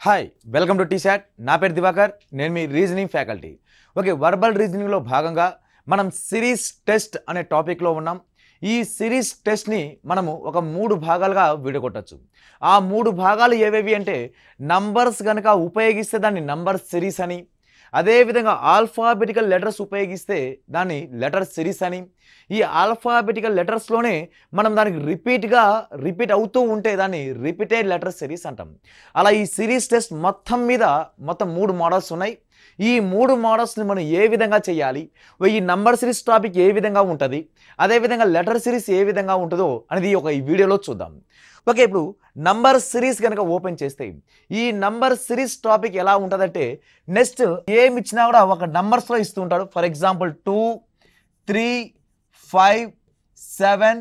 Hi welcome to T-SAT నా పేరు దివాకర్ నేను మీ రీజనింగ్ ఫ్యాకల్టీ ఓకే వర్బల్ రీజనింగ్లో భాగంగా మనం సిరీస్ టెస్ట్ అనే టాపిక్లో ఉన్నాం ఈ సిరీస్ టెస్ట్ని మనము ఒక 3 భాగాలుగా విడగొట్టచ్చు ఆ 3 భాగాలు ఏవేవి అంటే నంబర్స్ కనుక ఉపయోగిస్తే దాన్ని నంబర్ సిరీస్ అని అదేవిధంగా ఆల్ఫాబెటికల్ లెటర్స్ ఉపయోగిస్తే దాన్ని లెటర్ సిరీస్ అని ఈ ఆల్ఫాబెటికల్ లెటర్స్లోనే మనం దానికి రిపీట్ అవుతూ ఉంటే దాన్ని రిపీటెడ్ లెటర్ సిరీస్ అంటాం అలా ఈ సిరీస్ టెస్ట్ మొత్తం 3 మోడల్స్ ఉన్నాయి ఈ 3 మోడల్స్ని మనం ఏ విధంగా చేయాలి ఈ నంబర్ సిరీస్ టాపిక్ ఏ విధంగా ఉంటుంది అదేవిధంగా లెటర్ సిరీస్ ఏ విధంగా ఉంటుందో అనేది ఈ వీడియోలో చూద్దాం ఓకే ఇప్పుడు నంబర్ సిరీస్ కనుక ఓపెన్ చేస్తే ఈ నంబర్ సిరీస్ టాపిక్ ఎలా ఉంటుందంటే నెక్స్ట్ ఏమి ఇచ్చినా కూడా ఒక నంబర్స్లో ఇస్తూ ఉంటాడు ఫర్ ఎగ్జాంపుల్ 2 3 5 7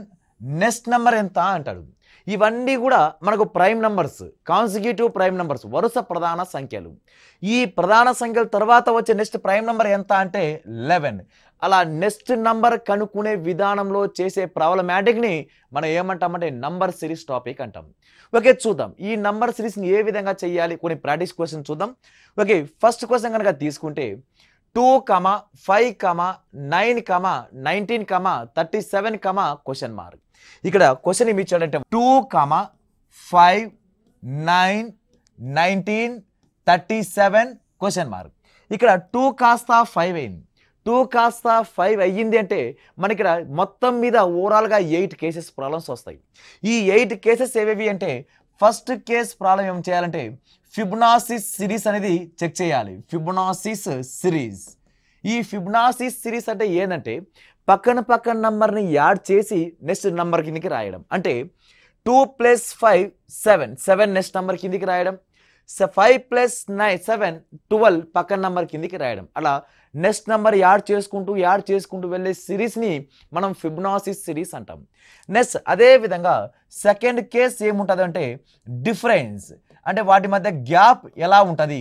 నెక్స్ట్ నెంబర్ ఎంత అంటాడు ఇవన్నీ కూడా మనకు prime numbers consecutive prime numbers వరుస ప్రధాన సంఖ్యలు ఈ ప్రధాన సంఖ్యల తర్వాత వచ్చే నెక్స్ట్ ప్రైమ్ నంబర్ ఎంత అంటే 11 అలా నెక్స్ట్ నంబర్ కనుక్కునే విధానంలో చేసే ప్రాబ్లమాటిక్ని మనం ఏమంటామంటే నంబర్ సిరీస్ టాపిక్ అంటాం ఓకే చూద్దాం ఈ నంబర్ సిరీస్ని ఏ విధంగా చేయాలి కొన్ని ప్రాక్టీస్ క్వశ్చన్ చూద్దాం ఓకే ఫస్ట్ క్వశ్చన్ కనుక తీసుకుంటే 2, 5, 9, 19, 37, క్వశ్చన్ మార్క్ ఇక్కడ క్వశ్చన్ ఏమి ఇచ్చాడంటే 2, 5, 9, 19, 37 క్వశ్చన్ మార్క్ ఇక్కడ 2 కాస్త 5 అయింది 2 కాస్త 5 అయ్యింది అంటే మనకి ఇక్కడ మొత్తం మీద ఓవరాల్గా 8 కేసెస్ ప్రాబ్లమ్స్ వస్తాయి ఈ 8 కేసెస్ ఏవేవి అంటే ఫస్ట్ కేస్ ప్రాబ్లం ఏం చేయాలంటే ఫిబొనాసిస్ సిరీస్ అనేది చెక్ చేయాలి ఫిబొనాసిస్ సిరీస్ ఈ ఫిబొనాసిస్ సిరీస్ అంటే ఏంటంటే పక్కన నంబర్ని యాడ్ చేసి నెక్స్ట్ నంబర్ కిందికి రాయడం అంటే 2 + 5 7 నెక్స్ట్ నంబర్ కిందికి రాయడం 5 + 9 7 12 పక్కన నంబర్ కిందికి రాయడం అలా నెక్స్ట్ నంబర్ యాడ్ చేసుకుంటూ వెళ్ళే సిరీస్ని మనం ఫిబొనాసిస్ సిరీస్ అంటాం నెక్స్ట్ అదేవిధంగా సెకండ్ కేస్ ఏముంటుంది అంటే డిఫరెన్స్ అంటే వాటి మధ్య గ్యాప్ ఎలా ఉంటుంది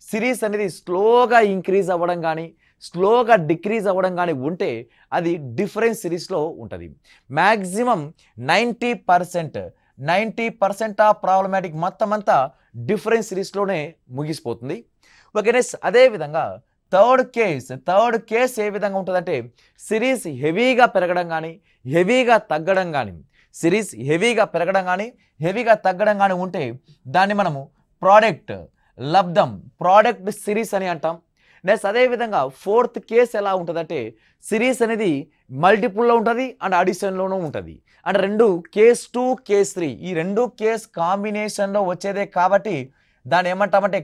సిరీస్ అనేది స్లోగా ఇంక్రీజ్ అవ్వడం కానీ స్లోగా డిక్రీజ్ అవ్వడం కానీ ఉంటే అది డిఫరెన్స్ సిరీస్లో ఉంటుంది మ్యాక్సిమం 90% ఆఫ్ ప్రాబ్లమాటిక్ మొత్తం అంతా డిఫరెన్స్ సిరీస్లోనే ముగిసిపోతుంది ఓకే నెక్స్ట్ అదేవిధంగా థర్డ్ కేస్ ఏ విధంగా ఉంటుందంటే సిరీస్ హెవీగా పెరగడం కానీ హెవీగా తగ్గడం కానీ సిరీస్ హెవీగా పెరగడం కానీ హెవీగా తగ్గడం కానీ ఉంటే దాన్ని మనము ప్రోడక్ట్ సిరీస్ అని అంటాం నెక్స్ట్ అదేవిధంగా ఫోర్త్ కేస్ ఎలా ఉంటుందంటే సిరీస్ అనేది మల్టిపుల్లో ఉంటుంది అండ్ అడిషన్లోనూ ఉంటుంది అంటే రెండు కేస్ 2 కేస్ 3 ఈ రెండు కేస్ కాంబినేషన్లో వచ్చేదే కాబట్టి దాన్ని ఏమంటామంటే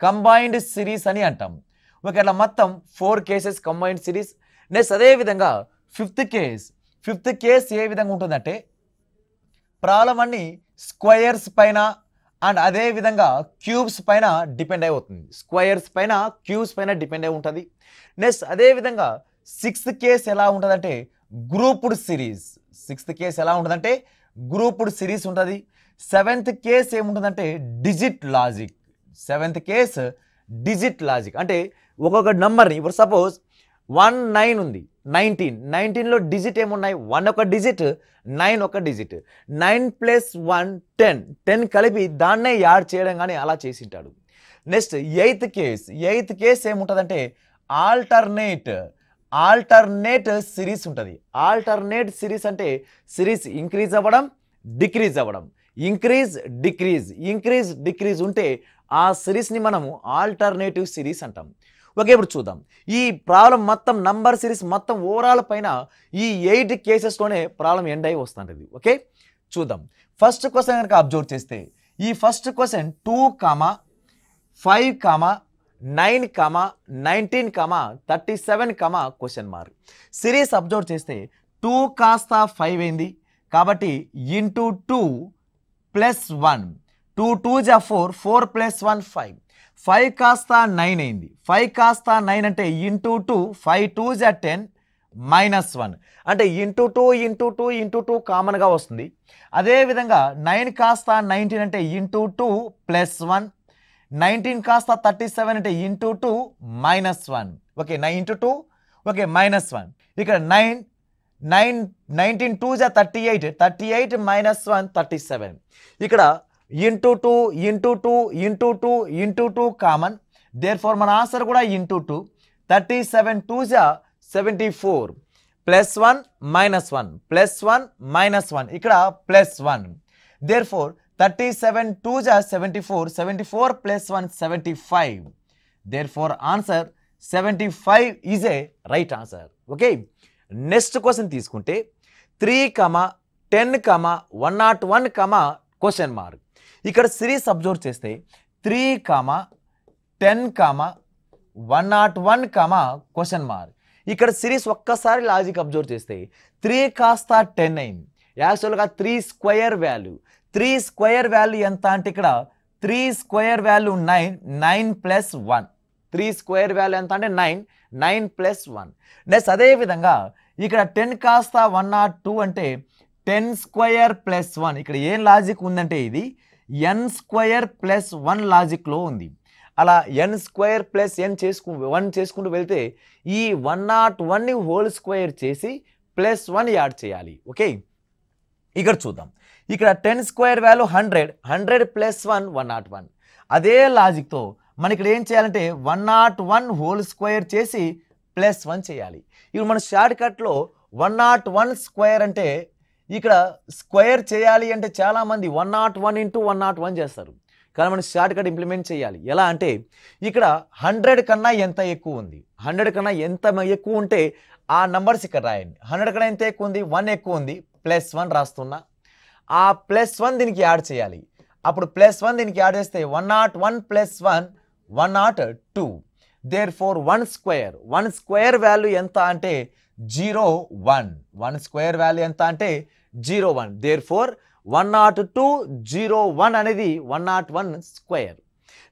కంబైన్డ్ సిరీస్ అని అంటాం ఓకే అట్లా మొత్తం 4 కేసెస్ కంబైన్డ్ సిరీస్ నెక్స్ట్ అదేవిధంగా ఫిఫ్త్ కేస్ ఏ విధంగా ఉంటుందంటే ప్రాబ్లం అన్ని స్క్వయర్స్ పైన అండ్ అదేవిధంగా క్యూబ్స్ పైన డిపెండ్ అయి అవుతుంది స్క్వయర్స్ పైన క్యూబ్స్ పైన డిపెండ్ అయి ఉంటుంది నెక్స్ట్ అదేవిధంగా సిక్స్త్ కేస్ ఎలా ఉంటుందంటే గ్రూప్డ్ సిరీస్ ఉంటుంది సెవెంత్ కేస్ ఏముంటుందంటే డిజిట్ లాజిక్ అంటే ఒక్కొక్క నెంబర్ని ఇప్పుడు సపోజ్ 19 ఉంది 19లో డిజిట్ ఏమున్నాయి 1 ఒక డిజిట్ 9 ఒక డిజిట్ 9 + 1 10 కలిపి దాన్నే యాడ్ చేయడం కానీ అలా చేసింటాడు నెక్స్ట్ ఎయిత్ కేస్ ఏముంటుందంటే ఆల్టర్నేట్ సిరీస్ ఉంటుంది ఆల్టర్నేట్ సిరీస్ అంటే సిరీస్ ఇంక్రీజ్ అవ్వడం డిక్రీజ్ ఉంటే ఆ సిరీస్ని మనము ఆల్టర్నేటివ్ సిరీస్ అంటాం ఓకే ఇప్పుడు చూద్దాం ఈ ప్రాబ్లం మొత్తం నంబర్ సిరీస్ మొత్తం ఓవరాల్ పైన ఈ 8 కేసెస్లోనే ప్రాబ్లం ఎండ్ అయి వస్తుంటుంది ఓకే చూద్దాం ఫస్ట్ క్వశ్చన్ కనుక అబ్జర్వ్ చేస్తే ఈ first question 2, 5, 9, 19, 37, question mark series observe చేస్తే 2 కాస్త 5 అయింది కాబట్టి ఇంటూ 2 + 1 2 2 4 4 + 1 5 5 కాస్త 9 అయింది 5 కాస్త 9 అంటే ఇంటూ 2 5 2 10 -1 అంటే ఇంటూ 2 కామన్గా వస్తుంది అదేవిధంగా 9 కాస్త 19 అంటే ఇంటూ 2 +1 19 కాస్త 37 అంటే ఇంటూ 2 -1 ఓకే 9 ఇంటూ 2 ఓకే -1 ఇక్కడ 19 2 38 38 -1 37 ఇక్కడ into 2 into 2 into 2 into 2 common. Therefore మన ఆన్సర్ కూడా ఇంటూ 2. 37 2 74 +1 -1 +1 -1 ఇక్కడ +1. Therefore 37 2 74 74 +1 75. Therefore answer 75 is a right answer. Okay, next question తీసుకుంటే 3, 10, 101, క్వశ్చన్ మార్క్. ఇక్కడ సిరీస్ అబ్జర్వ్ చేస్తే 3, 10, 101, క్వశ్చన్ మార్క్. ఇక్కడ సిరీస్ ఒక్కసారి లాజిక్ అబ్జర్వ్ చేస్తే 3 కాస్త 10 అయింది. యాక్చువల్గా 3 స్క్వేర్ వాల్యూ. 3 స్క్వేర్ వాల్యూ ఎంత అంటే ఇక్కడ 3 స్క్వేర్ వాల్యూ 9, 9 + 1. 3 స్క్వేర్ వాల్యూ ఎంత అంటే 9, 9 + 1. నెక్స్ట్ అదేవిధంగా ఇక్కడ 10 కాస్త 102 అంటే 10 స్క్వేర్ + 1. ఇక్కడ ఏం లాజిక్ ఉందంటే ఇది n స్క్వేర్ + 1 లాజిక్లో ఉంది. అలా n స్క్వేర్ + n 1 చేసుకుంటూ వెళ్తే ఈ 101ని హోల్ స్క్వేర్ చేసి +1 యాడ్ చేయాలి. ఓకే, ఇక్కడ చూద్దాం. ఇక్కడ 10 స్క్వేర్ వాల్యూ 100, 100 + 1 101. అదే లాజిక్తో మన ఇక్కడ ఏం చేయాలంటే 101 హోల్ స్క్వేర్ చేసి +1 చేయాలి. ఇప్పుడు మన షార్ట్ కట్లో 101 స్క్వేర్ అంటే ఇక్కడ స్క్వేర్ చేయాలి అంటే చాలామంది 101 × 101 చేస్తారు. కానీ మనం షార్ట్ కట్ ఇంప్లిమెంట్ చేయాలి. ఎలా అంటే ఇక్కడ 100 కన్నా ఎంత ఎక్కువ ఉంది, 100 కన్నా ఎంత ఎక్కువ ఉంటే ఆ నంబర్స్ ఇక్కడ రాయండి. 100 కన్నా ఎంత ఎక్కువ ఉంది, 1 ఎక్కువ ఉంది, +1 రాస్తున్నా. ఆ +1 దీనికి యాడ్ చేయాలి. అప్పుడు +1 దీనికి యాడ్ చేస్తే 101 + 1 102. దేర్ఫోర్ 1 స్క్వేర్ వాల్యూ ఎంత అంటే 01. 1 స్క్వేర్ వాల్యూ ఎంత అంటే 01. దేర్ఫోర్ 102 01 అనేది 101 స్క్వేర్.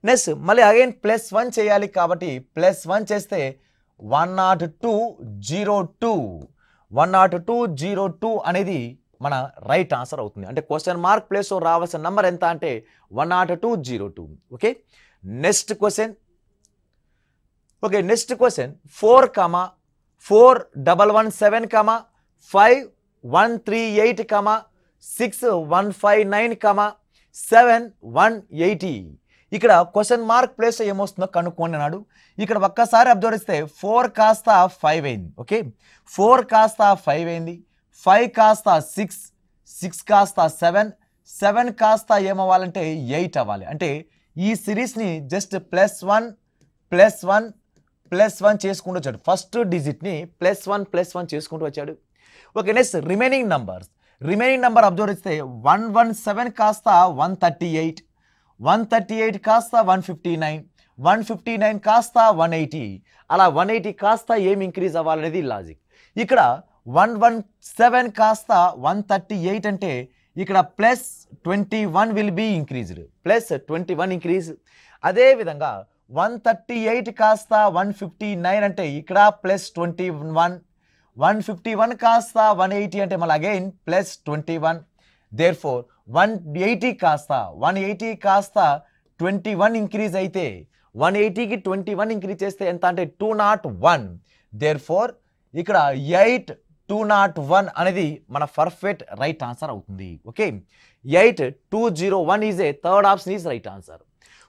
నెక్స్ట్ మళ్ళీ అగైన్ +1 చేయాలి కాబట్టి +1 చేస్తే 102 02. 102 02 అనేది మన రైట్ ఆన్సర్ అవుతుంది. అంటే క్వశ్చన్ మార్క్ ప్లేస్లో రావాల్సిన నంబర్ ఎంత అంటే 102 02. Okay, next question. Okay, next question 4, 4117, 5138, 6159, 7180. ఇక్కడ క్వశ్చన్ మార్క్ ప్లేస్ ఏమొస్తుందో కనుక్కోండి అన్నాడు. ఇక్కడ ఒక్కసారి అబ్జర్వ్ చేస్తే 4 కాస్త 5 అయింది. ఓకే, 4 కాస్త 5 అయింది, 5 కాస్త 6, 6 కాస్త 7, 7 కాస్త ఏమవ్వాలంటే 8 అవ్వాలి. అంటే ఈ సిరీస్ని జస్ట్ +1 +1 +1 చేసుకుంటూ వచ్చాడు. ఫస్ట్ డిజిట్ని +1 చేసుకుంటూ వచ్చాడు. Okay, next remaining number observe చేస్తే 117 కాస్త 138, 138 కాస్త 159, 159 కాస్త 180. అలా 180 కాస్త ఏం ఇంక్రీజ్ అవ్వాలనేది లాజిక్. ఇక్కడ 117 కాస్త 138 అంటే ఇక్కడ +21 విల్ బీ ఇంక్రీజ్డ్, +21 ఇంక్రీజ్. అదేవిధంగా 138 కాస్త 159 అంటే ఇక్కడ +21, 151 కాస్త 180 అంటే మళ్ళీ అగైన్ +21. దేర్ఫోర్ 180 కాస్త 21 ఇంక్రీజ్ అయితే 180కి 21 ఇంక్రీజ్ చేస్తే ఎంత అంటే 201. దేర్ఫోర్ ఇక్కడ 8201 అనేది మన పర్ఫెక్ట్ రైట్ ఆన్సర్ అవుతుంది. Okay, 8201 is a third option is right answer.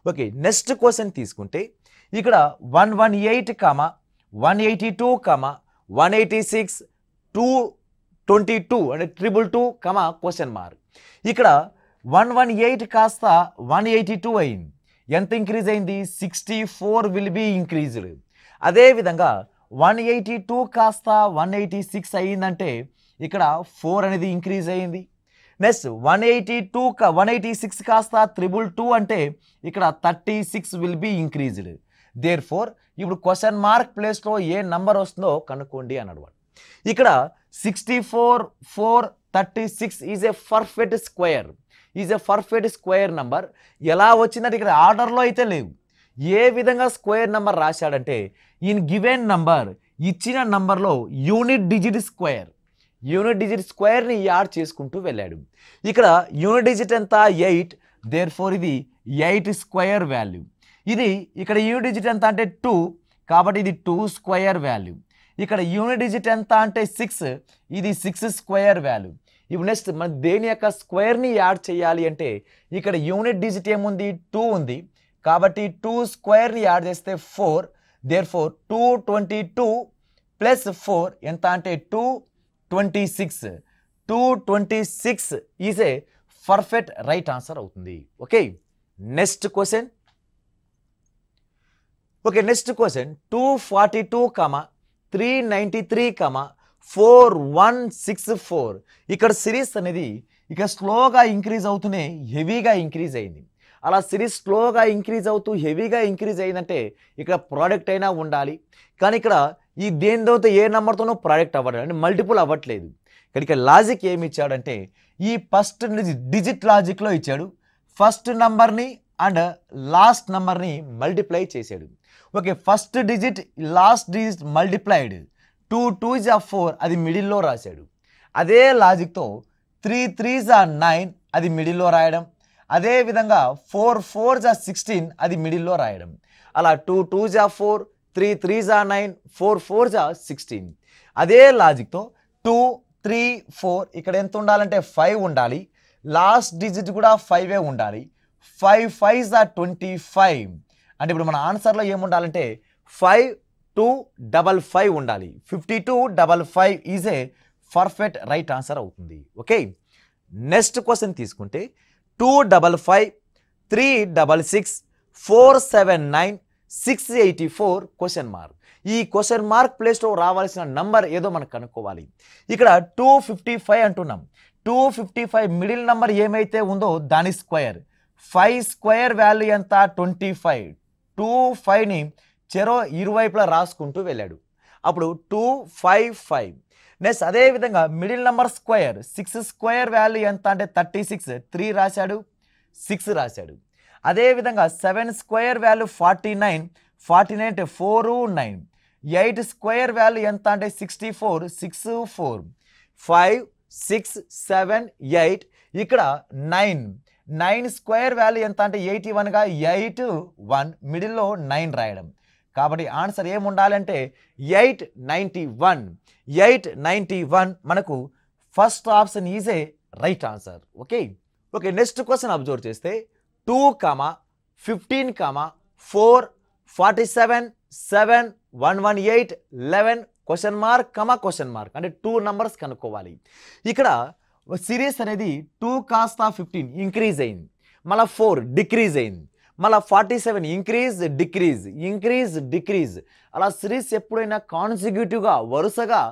Okay, next question తీసుకుంటే ఇక్కడ 118, 182, 186, 222 అంటే 222, క్వశ్చన్ మార్క్. ఇక్కడ 118 కాస్త 182 అయింది. ఎంత ఇంక్రీజ్ అయింది? 64 విల్ బీ ఇంక్రీజ్డ్. అదేవిధంగా 182 కాస్త 186 అయ్యిందంటే ఇక్కడ 4 అనేది ఇంక్రీజ్ అయ్యింది. నెక్స్ట్ 186 కాస్త 222 అంటే ఇక్కడ 36 విల్ బీ ఇంక్రీజ్డ్. దేర్ఫోర్ ఇప్పుడు క్వశ్చన్ మార్క్ ప్లేస్లో ఏ నంబర్ వస్తుందో కనుక్కోండి అన్నాడు. ఇక్కడ 64, 4, 36 is a perfect square number. ఎలా వచ్చిందంటే ఇక్కడ ఆర్డర్లో అయితే లేవు. ఏ విధంగా స్క్వేర్ నంబర్ రాశాడంటే ఇన్ గివెన్ నంబర్, ఇచ్చిన నంబర్లో యూనిట్ డిజిట్ స్క్వేర్ని యాడ్ చేసుకుంటూ వెళ్ళాడు. ఇక్కడ యూనిట్ డిజిట్ ఎంత? 8. దేర్ఫోర్ ఇది 8 స్క్వేర్ వాల్యూ. ఇది ఇక్కడ యూనిట్ డిజిట్ ఎంత అంటే 2, కాబట్టి ఇది 2 స్క్వేర్ వాల్యూ. ఇక్కడ యూనిట్ డిజిట్ ఎంత అంటే 6, ఇది 6 స్క్వేర్ వాల్యూ. ఇప్పుడు నెక్స్ట్ మన దేని యొక్క స్క్వేర్ని యాడ్ చేయాలి అంటే ఇక్కడ యూనిట్ డిజిట్ ఏముంది 2 ఉంది కాబట్టి 2 స్క్వేర్ని యాడ్ చేస్తే 4 దేర్ఫోర్ 222 ప్లస్ 4 ఎంత అంటే 226 226 is a perfect right answer అవుతుంది. Okay next question. Okay next question 242, 393, 4164. ఇక్కడ సిరీస్ అనేది ఇక స్లోగా ఇంక్రీజ్ అవుతూనే హెవీగా ఇంక్రీజ్ అయింది. అలా సిరీస్ స్లోగా ఇంక్రీజ్ అవుతూ హెవీగా ఇంక్రీజ్ అయిందంటే ఇక్కడ ప్రోడక్ట్ అయినా ఉండాలి. కానీ ఇక్కడ ఈ దేనితో ఏ నెంబర్తోనో ప్రోడక్ట్ అవ్వడం అంటే మల్టిపుల్ అవ్వట్లేదు. ఇక్కడ లాజిక్ ఏమి ఇచ్చాడంటే ఈ ఫస్ట్ డిజిట్ లాజిక్లో ఇచ్చాడు. ఫస్ట్ నెంబర్ని అండ్ లాస్ట్ నెంబర్ని మల్టిప్లై చేశాడు. Okay first digit last digit multiplied 2 2s are 4 అది మిడిల్లో రాశాడు. అదే లాజిక్తో 3 3s are 9 అది మిడిల్లో రాయడం. అదేవిధంగా 4 4s are 16 అది మిడిల్లో రాయడం. అలా 2 2s are 4 3 3s are 9 4 4s are 16. అదే లాజిక్తో 2 3 4 ఇక్కడ ఎంత ఉండాలంటే 5 ఉండాలి. లాస్ట్ డిజిట్ కూడా 5 ఉండాలి. 5 5s are 25 అంటే ఇప్పుడు మన ఆన్సర్లో ఏముండాలంటే 5255 ఉండాలి. 5255 is a perfect right answer అవుతుంది. ఓకే నెక్స్ట్ క్వశ్చన్ తీసుకుంటే 255 366 479 684 క్వశ్చన్ మార్క్. ఈ క్వశ్చన్ మార్క్ ప్లేస్లో రావాల్సిన నంబర్ ఏదో మనకు కనుక్కోవాలి. ఇక్కడ 255 అంటున్నాం. 255 మిడిల్ నంబర్ ఏమైతే ఉందో దాని స్క్వేర్ 5 స్క్వేర్ వాల్యూ ఎంత 25. 25ని చెరో ఇరువైపులా రాసుకుంటూ వెళ్ళాడు. అప్పుడు 255. నెక్స్ట్ అదేవిధంగా middle number square 6 square value ఎంత అంటే 36 3 రాశాడు 6 రాశాడు. అదేవిధంగా 7 స్క్వేర్ వాల్యూ 49 49 అంటే 4 9. 8 స్క్వేర్ వాల్యూ ఎంత అంటే 64 6 4 5 6 7 8. ఇక్కడ 9 స్క్వేర్ వాల్యూ ఎంత అంటే 81గా 8 1 మిడిల్లో 9 రాయడం. కాబట్టి ఆన్సర్ ఏముండాలంటే 891 మనకు first option is a right answer. Okay next question observe చేస్తే 2, 15, 4, 47, 7, 118, 11 క్వశ్చన్ మార్క్ అంటే 2 నంబర్స్ కనుక్కోవాలి. ఇక్కడ సిరీస్ అనేది 2 కాస్త 15 ఇంక్రీజ్ అయింది, మళ్ళీ 4 డిక్రీజ్ అయింది, మళ్ళీ 47 ఇంక్రీజ్ డిక్రీజ్. అలా సిరీస్ ఎప్పుడైనా కాన్సిక్యూటివ్గా వరుసగా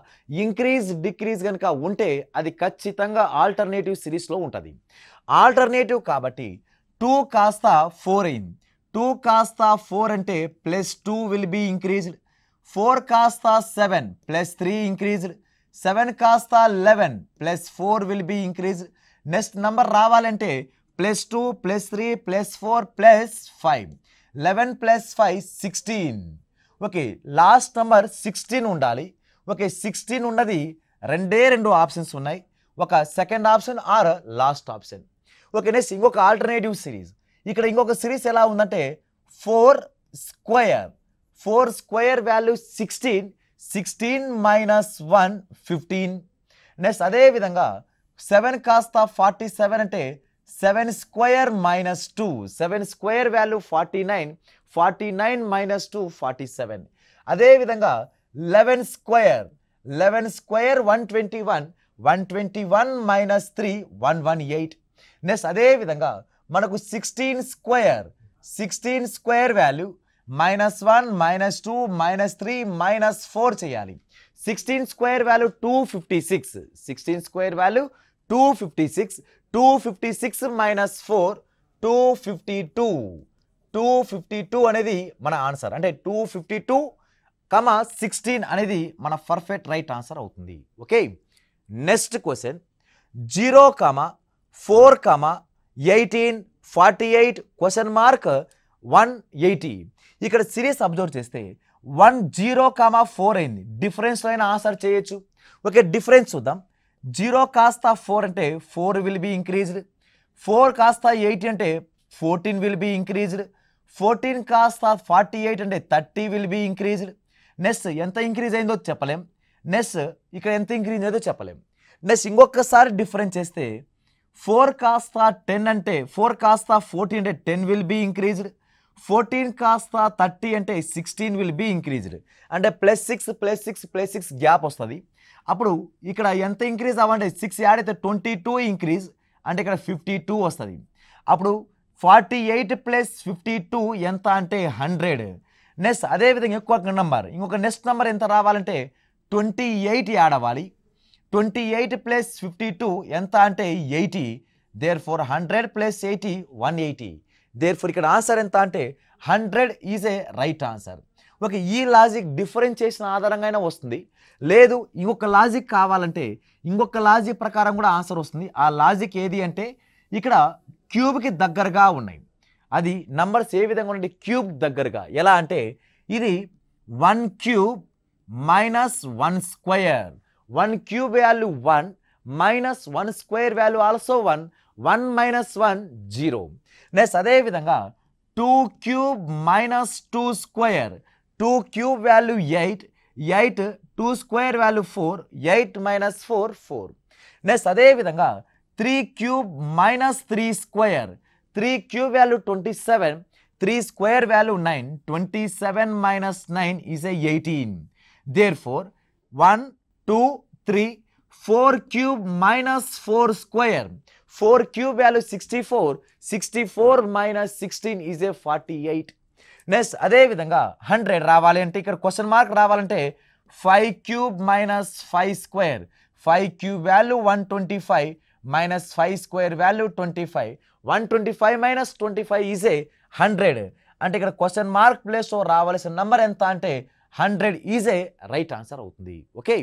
డిక్రీజ్ కనుక ఉంటే అది ఖచ్చితంగా ఆల్టర్నేటివ్ సిరీస్లో ఉంటుంది. ఆల్టర్నేటివ్ కాబట్టి 2 కాస్త 4 అయింది. 2 కాస్త 4 అంటే +2 విల్ బీ ఇంక్రీజ్డ్. 4 కాస్త 7 +3 ఇంక్రీజ్డ్. 7 కాస్త 11 +4 will be increased. Next number రావాలంటే +2 +3 +4 +5. 11 + 5 16. ఓకే లాస్ట్ నెంబర్ 16 ఉండాలి. ఓకే 16 ఉన్నది రెండు ఆప్షన్స్ ఉన్నాయి, ఒక second option or last option. Okay next ఇంకొక ఆల్టర్నేటివ్ సిరీస్. ఇక్కడ ఇంకొక సిరీస్ ఎలా ఉందంటే 4 స్క్వేర్ వాల్యూ 16 16 - 1 15. నెక్స్ట్ అదేవిధంగా 7 కాస్త 47 అంటే 7 స్క్వేర్ -2 7 స్క్వేర్ వాల్యూ 49 49 - 2 47. అదేవిధంగా 11 స్క్వేర్ 121 121 - 3 118. నెక్స్ట్ అదేవిధంగా మనకు 16 స్క్వేర్ వాల్యూ -1 -2 -3 -4 చేయాలి. 16 స్క్వేర్ వాల్యూ 256 16 స్క్వేర్ వాల్యూ 256 256 - 4 252 అనేది మన ఆన్సర్. అంటే 252, 16 అనేది మన పర్ఫెక్ట్ రైట్ ఆన్సర్ అవుతుంది. Okay next question 0, 4, 18, 48 question mark 180. ఇక్కడ సిరీస్ అబ్జర్వ్ చేస్తే 1 0, 4 అయింది. డిఫరెన్స్లో అయినా ఆన్సర్ చేయొచ్చు. ఓకే డిఫరెన్స్ చూద్దాం. 0 కాస్త 4 అంటే 4 విల్ బీ ఇంక్రీజ్డ్. 4 కాస్త 8 అంటే 14 విల్ బీ ఇంక్రీజ్డ్. 14 కాస్త 48 అంటే 30 విల్ బీ ఇంక్రీజ్డ్. నెక్స్ట్ ఎంత ఇంక్రీజ్ అయిందో చెప్పలేం. నెక్స్ట్ ఇక్కడ ఎంత ఇంక్రీజ్ అయిందో చెప్పలేం. నెక్స్ట్ ఇంకొకసారి డిఫరెన్స్ చేస్తే 4 కాస్త 10 అంటే 4 కాస్త 14 అంటే 10 విల్ బీ ఇంక్రీజ్డ్, 14 కాస్త 30 అంటే 16 విల్ బీ ఇంక్రీజ్డ్. అంటే +6 గ్యాప్ వస్తుంది. అప్పుడు ఇక్కడ ఎంత ఇంక్రీజ్ అవ్వండి, 6 యాడ్ అయితే 22 ఇంక్రీజ్, అంటే ఇక్కడ 52 వస్తుంది. అప్పుడు 48 + 52 ఎంత అంటే 100. నెక్స్ట్ అదేవిధంగా ఇంకొక నెక్స్ట్ నెంబర్ ఎంత రావాలంటే 28 యాడ్ అవ్వాలి. 28 + 52 ఎంత అంటే 80. దేర్ఫోర్ 100 + 80 180. దేర్ఫోర్ ఇక్కడ ఆన్సర్ ఎంత అంటే 100 is a right answer. Okay, ఈ లాజిక్ డిఫరెన్షియేషన్ ఆధారంగా వస్తుంది. లేదు ఇంకొక లాజిక్ కావాలంటే ఇంకొక లాజిక్ ప్రకారం కూడా ఆన్సర్ వస్తుంది. ఆ లాజిక్ ఏది అంటే ఇక్కడ క్యూబ్కి దగ్గరగా ఉన్నాయి. అది నంబర్స్ ఏ విధంగా ఉండే క్యూబ్ దగ్గరగా ఎలా అంటే ఇది 1 cube minus 1 square. 1 cube value 1 minus 1 square value also 1, 1 minus 1 0. Next అదేవిధంగా 2 cube minus 2 square. 2 cube value 8, 8 2 square value 4, 8 minus 4 4. Next అదేవిధంగా 3 cube minus 3 square. 3 cube value 27, 3 square value 9, 27 minus 9 is 18. Therefore 1 2 3 4 cube minus 4 square. 4 cube value 64, 64 minus 16 is 48. Next అదేవిధంగా 100 రావాలి అంటే ఇక్కడ question mark రావాలంటే 5 cube minus 5 square. 5 cube value 125 minus 5 square value 25, 125 minus 25 is 100. అంటే ఇక్కడ question mark ప్లేస్లో రావాల్సిన number ఎంత అంటే 100 ఈజ్ ఏ రైట్ ఆన్సర్ అవుతుంది. Okay,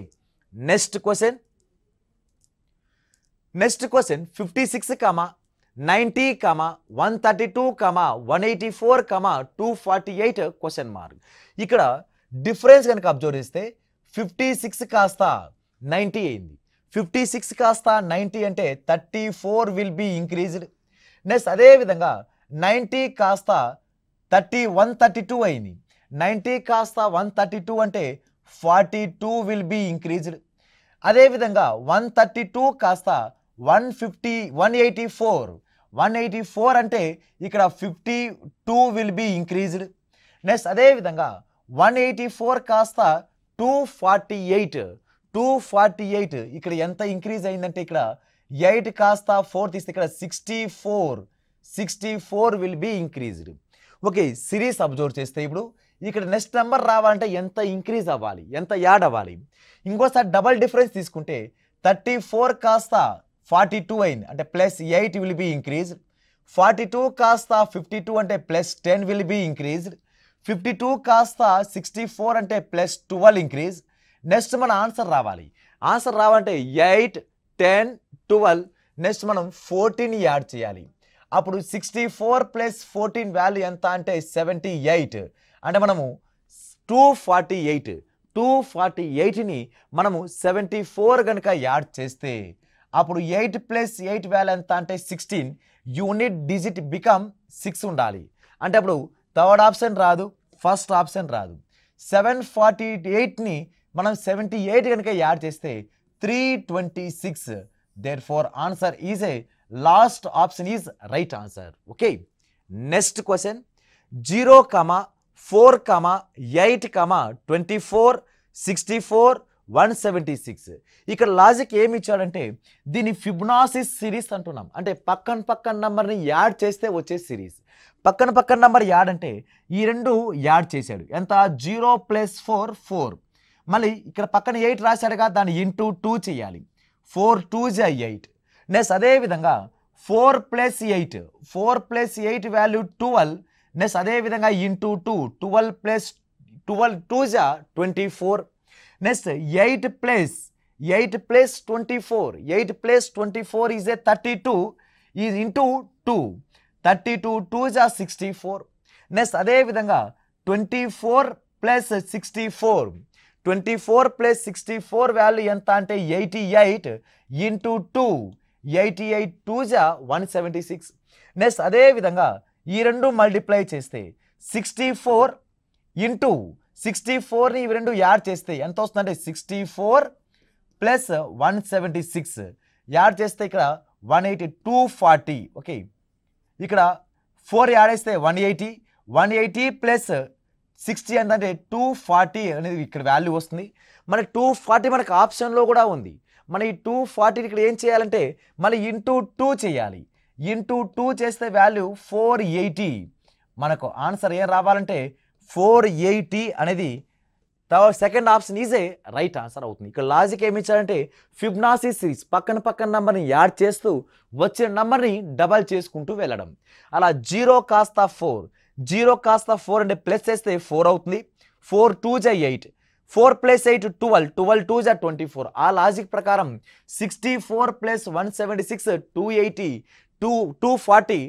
next question 56, 90, 132, 184, 248 question mark. ఇక్కడ డిఫరెన్స్ కనుక అబ్జర్వ్ చేస్తే 56 కాస్త 90 అయింది. 56 కాస్త 90 అంటే 34 విల్ బీ ఇంక్రీజ్డ్. నెక్స్ట్ అదేవిధంగా 90 కాస్త 132 అయింది. 90 కాస్త 132 అంటే 42 విల్ బీ ఇంక్రీజ్డ్. అదేవిధంగా 132 కాస్త 184 అంటే ఇక్కడ 52 విల్ బీ ఇంక్రీజ్డ్. నెక్స్ట్ అదేవిధంగా 184 కాస్త 248 ఇక్కడ ఎంత ఇంక్రీజ్ అయిందంటే ఇక్కడ 8 కాస్త 4 తీస్తే ఇక్కడ 64 will be increased. Okay, series observe చేస్తే ఇప్పుడు ఇక్కడ నెక్స్ట్ నెంబర్ రావాలంటే ఎంత ఇంక్రీజ్ అవ్వాలి, ఎంత యాడ్ అవ్వాలి. ఇంకోసారి డబల్ డిఫరెన్స్ తీసుకుంటే 34 కాస్త 42 అయింది అంటే +8 విల్ బీ ఇంక్రీజ్డ్. 42 కాస్త 52 అంటే +10 విల్ బీ ఇంక్రీజ్డ్. 52 కాస్త 64 అంటే +12 ఇంక్రీజ్. నెక్స్ట్ మన ఆన్సర్ రావాలంటే 8 10 12. నెక్స్ట్ మనం 14 యాడ్ చేయాలి. అప్పుడు 64 + 14 వాల్యూ ఎంత అంటే 78. అంటే మనము 248ని మనము 74 కనుక యాడ్ చేస్తే అప్పుడు 8 + 8 వాల్యూ ఎంత అంటే 16. యూనిట్ డిజిట్ బికమ్ 6 ఉండాలి. అంటే అప్పుడు థర్డ్ ఆప్షన్ రాదు, ఫస్ట్ ఆప్షన్ రాదు. 748ని మనం 78 కనుక యాడ్ చేస్తే 326. Therefore answer is a last option is right answer. Okay, next question 0, 4, 8, 24, 64, 176. ఇక్కడ లాజిక్ ఏమి ఇచ్చాడంటే దీని ఫిబొనాసిస్ సిరీస్ అంటున్నాం. అంటే పక్కన నంబర్ని యాడ్ చేస్తే వచ్చే సిరీస్. పక్కన నంబర్ యాడ్ అంటే ఈ రెండు యాడ్ చేశాడు. ఎంత 0 + 4 4. మళ్ళీ ఇక్కడ పక్కన 8 రాశాడుగా, దాన్ని ఇంటూ 2 చేయాలి. 4 2s 8. నెక్స్ట్ అదేవిధంగా 4 + 8 వాల్యూ 12. నెక్స్ట్ అదేవిధంగా into 2 12 + 12 2s 24. Next 8 + 24 is 32 is into 2 32 2s 64. Next అదేవిధంగా 24 + 64 వాల్యూ ఎంత అంటే 88 ఇంటూ 2 88 2s 176. నెక్స్ట్ అదేవిధంగా ఈ రెండు మల్టిప్లై చేస్తే 64 ఇంటూ 64ని ఇవి రెండు యాడ్ చేస్తే ఎంత వస్తుందంటే 64 ప్లస్ 176 యాడ్ చేస్తే ఇక్కడ 180 240. ఓకే, ఇక్కడ 4 యాడ్ చేస్తే 180 ప్లస్ 60 అంటే 240 అనేది ఇక్కడ వాల్యూ వస్తుంది. మన 240 మనకు ఆప్షన్లో కూడా ఉంది. మన ఈ 240 ఇక్కడ ఏం చేయాలంటే మళ్ళీ ఇంటూ 2 చేయాలి. ఇంటూ 2 చేస్తే వాల్యూ 480. మనకు ఆన్సర్ ఏం రావాలంటే 480 అనేది second option is a right answer అవుతుంది. ఇక్కడ లాజిక్ ఏమి ఇచ్చారంటే ఫిబొనాచి సిరీస్ పక్కన నంబర్ని యాడ్ చేస్తూ వచ్చిన నంబర్ని డబల్ చేసుకుంటూ వెళ్ళడం. అలా 0 కాస్త 4 అంటే ప్లస్ చేస్తే 4 అవుతుంది. 4 2 8, 4 ప్లస్ 8 12, 12 2 24. ఆ లాజిక్ ప్రకారం 64 ప్లస్ 176 280 240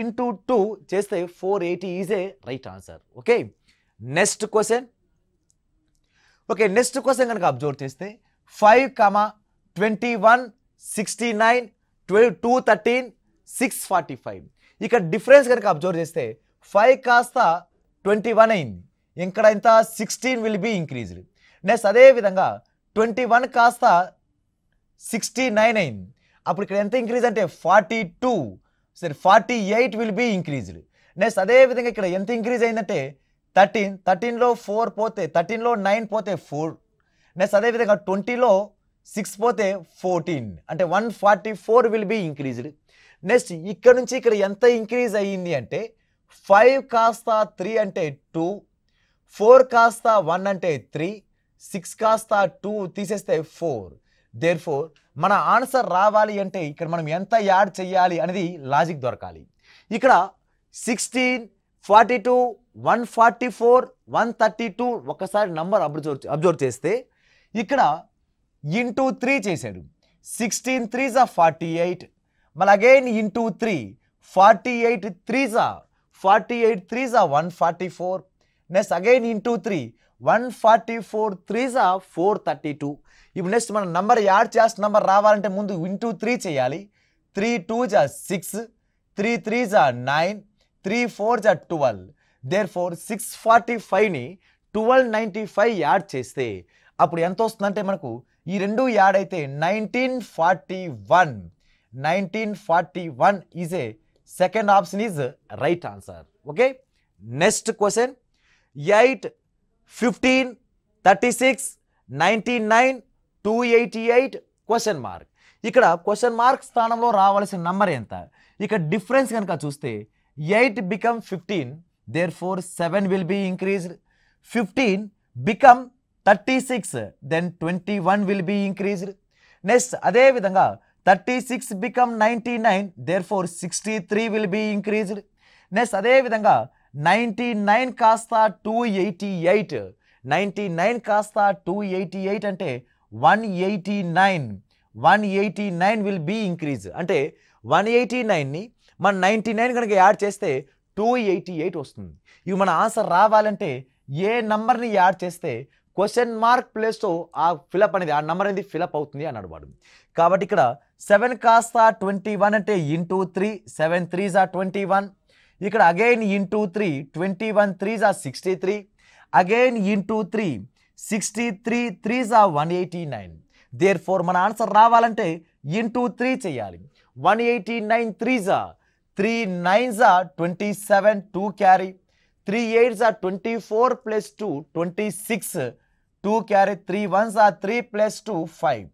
ఇంటూ 2 చేస్తే 480 is a right answer. Okay, next question. Okay, next question కనుక అబ్జర్వ్ చేస్తే 5, 21, 69, 12, 213, 645. ఇక్కడ డిఫరెన్స్ కనుక అబ్జర్వ్ చేస్తే 5 కాస్త 21 అయింది. ఇక్కడ ఇంత 16 విల్ బీ ఇంక్రీజ్డ్. నెక్స్ట్ అదేవిధంగా 21 కాస్త 69 అయింది. అప్పుడు ఇక్కడ ఎంత ఇంక్రీజ్ అంటే 42, సరే 48 విల్ బీ ఇంక్రీజ్డ్. నెక్స్ట్ అదేవిధంగా ఇక్కడ ఎంత ఇంక్రీజ్ అయిందంటే 13లో 4 పోతే 13లో 9 పోతే 4. నెక్స్ట్ అదేవిధంగా 20లో 6 పోతే 14 అంటే 144 విల్ బీ ఇంక్రీజ్డ్. నెక్స్ట్ ఇక్కడ నుంచి ఇక్కడ ఎంత ఇంక్రీజ్ అయ్యింది అంటే 5 కాస్త 3 అంటే 2, 4 కాస్త 1 అంటే 3, 6 కాస్త 2 తీసేస్తే 4. దేర్ఫోర్ మన ఆన్సర్ రావాలి అంటే ఇక్కడ మనం ఎంత యాడ్ చేయాలి అనేది లాజిక్ దొరకాలి. ఇక్కడ 16, 42, 144, 132 ఒకసారి నంబర్ అబ్జర్వ్ చేస్తే ఇక్కడ ఇంటూ 3 చేశాడు. 16 3s 48, మళ్ళీ again into 3, 48 3s 144. Next again into 3, 144 3s 432. ఇప్పుడు నెక్స్ట్ మనం నంబర్ యాడ్ చేసిన నంబర్ రావాలంటే ముందు ఇంటూ 3 చేయాలి. 3 2s 6, 3 3s 9, 3 4s 12. Therefore 645ని 1295 add చేస్తే అప్పుడు ఎంత వస్తుందంటే మనకు ఈ రెండు యాడ్ అయితే 1941 is a second option is right answer. Okay, next question 8, 15, 36, 99, 288 question mark. ఇక్కడ క్వశ్చన్ మార్క్ స్థానంలో రావాల్సిన నంబర్ ఎంత? ఇక్కడ డిఫరెన్స్ కనుక చూస్తే 8 become 15, therefore 7 will be increased. 15 become 36, then 21 will be increased. Next అదే విధంగా 36 become 99, therefore 63 will be increased. Next అదే విధంగా 99 కాస్త 288, 99 కాస్త 288 అంటే 189 will be increased. అంటే 189ని మన 99 కనుక యాడ్ చేస్తే 288 వస్తుంది. ఇవి మన ఆన్సర్ రావాలంటే ఏ నంబర్ని యాడ్ చేస్తే క్వశ్చన్ మార్క్ ప్లేస్తో ఆ ఫిలప్ అనేది ఆ నంబర్ అనేది ఫిలప్ అవుతుంది అని అన్నాడు. కాబట్టి ఇక్కడ 7 కాస్త 21 అంటే ఇంటూ 3, 7 3s 21. ఇక్కడ again into 3, 21 3s 63. Again into 3, 63 3s 189. Therefore మన ఆన్సర్ రావాలంటే ఇంటూ 3 చేయాలి. 189 3s 3 9s 27, 2 carry, 3 8s 24 plus 2 26, 2 carry, 3 1s 3 plus 2 5.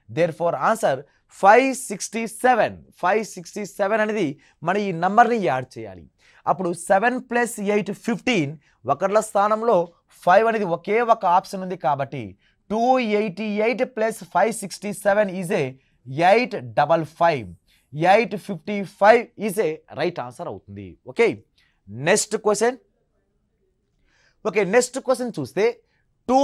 Therefore answer 567 అనేది మన ఈ నంబర్ని యాడ్ చేయాలి. అప్పుడు 7 plus 8 15, ఒకట్ల స్థానంలో 5 అనేది ఒకే ఒక ఆప్షన్ ఉంది కాబట్టి 288 plus 567 is a 855. 855 is a right answer అవుతుంది. Okay, next question. Okay, next question చూస్తే 2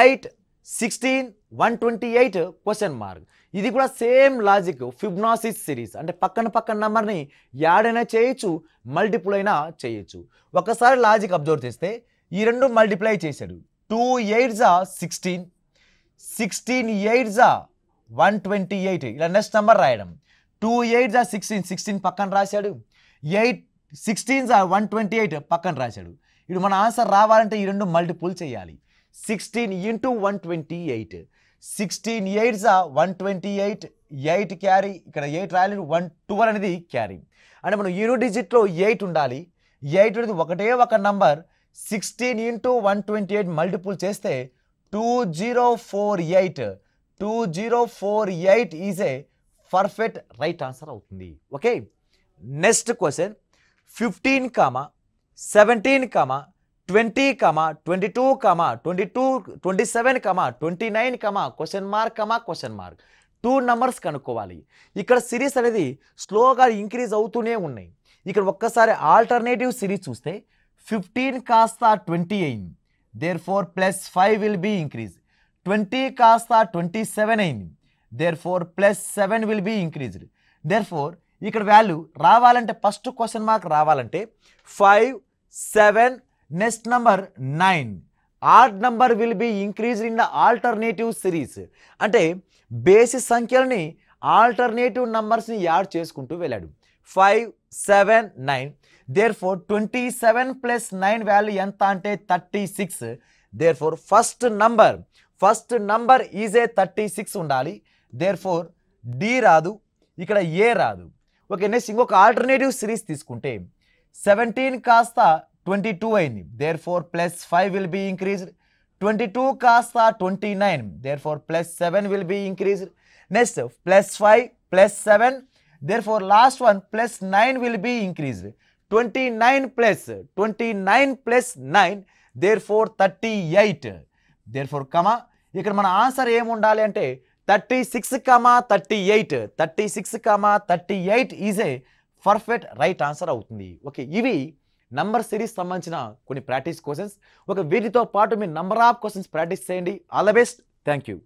8 16 128 క్వశ్చన్ మార్క్. ఇది కూడా సేమ్ లాజిక్, ఫిబొనాచి సిరీస్ అంటే పక్కన నంబర్ని యాడ్ అయినా చేయొచ్చు, మల్టిపుల్ అయినా చేయొచ్చు. ఒకసారి లాజిక్ అబ్జర్వ్ చేస్తే ఈ రెండు మల్టిప్లై చేశాడు. 2 8s 16, 16 8s 128. ఇలా నెక్స్ట్ నెంబర్ రాయడం. 2 8s 16, 16 పక్కన రాశాడు. 8 16s 128 పక్కన రాశాడు. ఇప్పుడు మన ఆన్సర్ రావాలంటే ఈ రెండు మల్టిపుల్ చేయాలి. 16 into 128, 16 8s 128, 8 క్యారీ, ఇక్కడ 8 రాయలేదు, 112 అనేది క్యారీ. అంటే మనం యూనిట్ డిజిట్లో 8 ఉండాలి. 8 అనేది ఒకటే ఒక నంబర్. 16 ఇంటూ 128 మల్టిపుల్ చేస్తే 2048. 2048 is a perfect right answer అవుతుంది. Okay, next question 15, 17, 20, 22, 27, 29, question mark 2 numbers కనుక్కోవాలి. ఇక్కడ సిరీస్ అనేది స్లోగా ఇంక్రీజ్ అవుతూనే ఉన్నాయి. ఇక్కడ ఒక్కసారి ఆల్టర్నేటివ్ సిరీస్ చూస్తే 15 కాస్త 20 అయింది, therefore +5 will be increase. 20 కాస్త 27 అయింది, therefore +7 will be increased. Therefore ఇక్కడ వాల్యూ రావాలంటే ఫస్ట్ క్వశ్చన్ మార్క్ రావాలంటే 5, 7, next number 9. Odd number will be increased in the alternative series. అంటే బేసి సంఖ్యలని ఆల్టర్నేటివ్ నంబర్స్ని యాడ్ చేసుకుంటూ వెళ్ళాడు. 5, 7, 9. దేర్ ఫోర్ 27 + 9 వాల్యూ ఎంత అంటే 36. Therefore first number is A 36 ఉండాలి. దేర్ ఫోర్ డి రాదు, ఇక్కడ ఏ రాదు. ఓకే, నెక్స్ట్ ఇంకొక ఆల్టర్నేటివ్ సిరీస్ తీసుకుంటే 17 కాస్త 22 అయింది, therefore +5 will be increased. 22 కాస్త 29, therefore +7 will be increased. Next +5 +7, therefore last one +9 will be increased. 29 + 9, therefore 38. Therefore ఇక్కడ మన ఆన్సర్ ఏముండాలి అంటే 36, 38. 36, 38 is a perfect right answer అవుతుంది. ఓకే, ఇవి నంబర్ సిరీస్ సంబంధించిన కొన్ని practice questions. వీటితో పాటు మీరు నంబర్ ఆఫ్ క్వశ్చన్స్ ప్రాక్టీస్ చేయండి. All the best. Thank you.